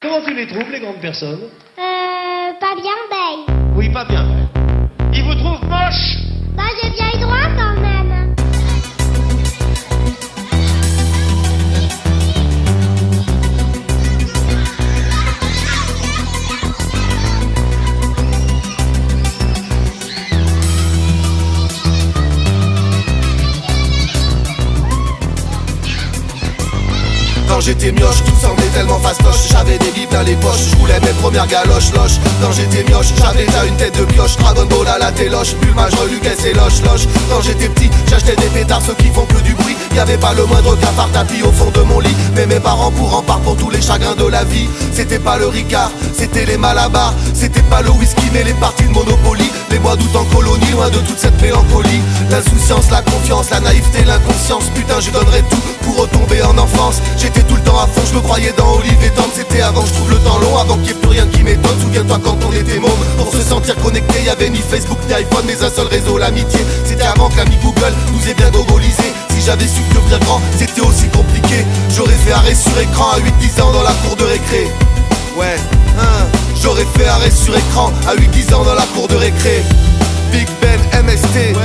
Comment tu les trouves, les grandes personnes? Pas bien belle. Oui, pas bien. Ils vous trouvent moches? Bah, j'ai bien eu droit quand même. Quand j'étais mioche, tout semblait tellement fastoche. J'avais des bibles dans les poches, je voulais mes premières galoches loches. Quand j'étais mioche, j'avais déjà une tête de pioche. Dragon Ball à la téloche, Bulma, je reluquais ses loches. Quand j'étais petit, j'achetais des pétards, ceux qui font que du bruit. Y'avait pas le moindre cafard tapis au fond de mon lit. Mais mes parents pour rempart pour tous les chagrins de la vie. C'était pas le Ricard, c'était les Malabars. C'était pas le whisky mais les parties de Monopoly. Les mois d'août en colonie, loin de toute cette mélancolie. L'insouciance, la confiance, la naïveté, l'inconscience. Putain, je donnerais tout pour retomber en enfance. J'étais tout le temps à fond, je me croyais dans Olive et Tom. C'était avant que je trouve le temps long, avant qu'il n'y ait plus rien qui m'étonne. Souviens-toi quand on était môme, pour se sentir connecté, y'avait ni Facebook ni iPhone, mais un seul réseau, l'amitié. C'était avant que l'ami Google nous ait bien gogolisé. Si j'avais su que devenir grand, c'était aussi compliqué. J'aurais fait arrêt sur écran à 8-10 ans dans la cour de récré. Ouais, j'aurais fait arrêt sur écran à 8-10 ans dans la cour de récré. Big Ben, MST. Ouais.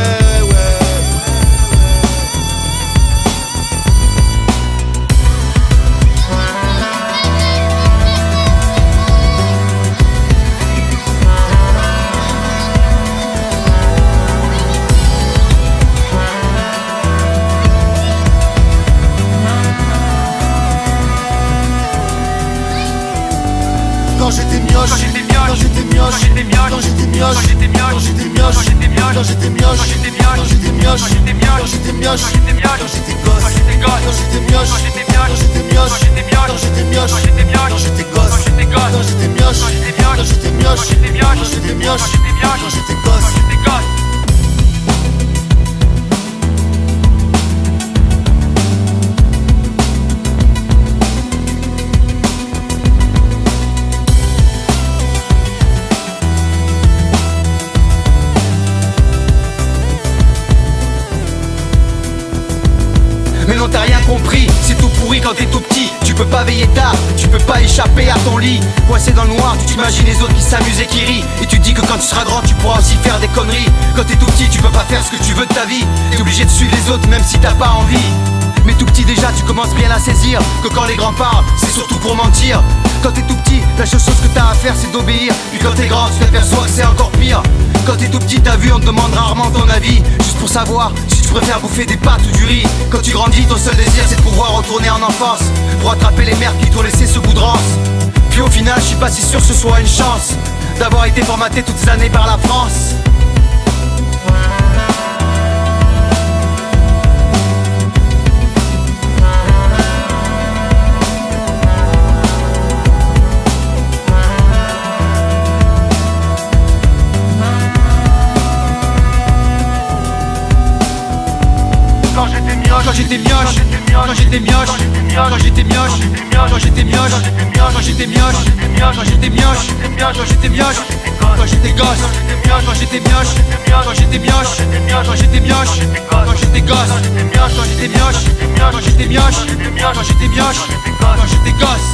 Quand j'étais mioche, quand j'étais mioche, quand j'étais mioche, quand j'étais mioche, quand j'étais mioche, quand j'étais mioche, quand j'étais mioche, quand j'étais mioche, quand j'étais mioche, quand j'étais mioche, quand j'étais mioche, quand j'étais gosse, quand j'étais mioche, quand j'étais mioche, quand j'étais mioche, quand j'étais mioche, quand j'étais mioche, quand j'étais gosse, quand j'étais mioche, quand j'étais mioche, quand j'étais mioche, quand j'étais mioche, quand j'étais gosse, quand j'étais gosse. Mais non t'as rien compris, c'est tout pourri quand t'es tout petit. Tu peux pas veiller tard, tu peux pas échapper à ton lit. Coincé dans le noir, tu t'imagines les autres qui s'amusent et qui rient. Et tu te dis que quand tu seras grand tu pourras aussi faire des conneries. Quand t'es tout petit tu peux pas faire ce que tu veux de ta vie. T'es obligé de suivre les autres même si t'as pas envie. Mais tout petit déjà tu commences bien à saisir que quand les grands parlent c'est surtout pour mentir. Quand t'es tout petit, la seule chose que t'as à faire c'est d'obéir. Puis quand t'es grand tu t'aperçois que c'est encore pire. Quand t'es tout petit t'as vu on te demande rarement ton avis. Juste pour savoir si tu préfères bouffer des pâtes ou du riz. Quand tu grandis ton seul désir c'est de pouvoir retourner en enfance. Pour attraper les merdes qui t'ont laissé ce goût de rance. Puis au final je suis pas si sûr que ce soit une chance d'avoir été formaté toutes ces années par la France. Quand j'étais mioche, quand j'étais mioche, quand j'étais mioche, quand j'étais mioche, quand j'étais mioche, quand j'étais mioche, quand j'étais mioche, quand j'étais mioche, quand j'étais gosse, quand j'étais mioche, quand j'étais mioche, quand j'étais mioche, quand j'étais gosse, quand j'étais mioche, quand j'étais mioche, quand j'étais mioche, quand j'étais gosse.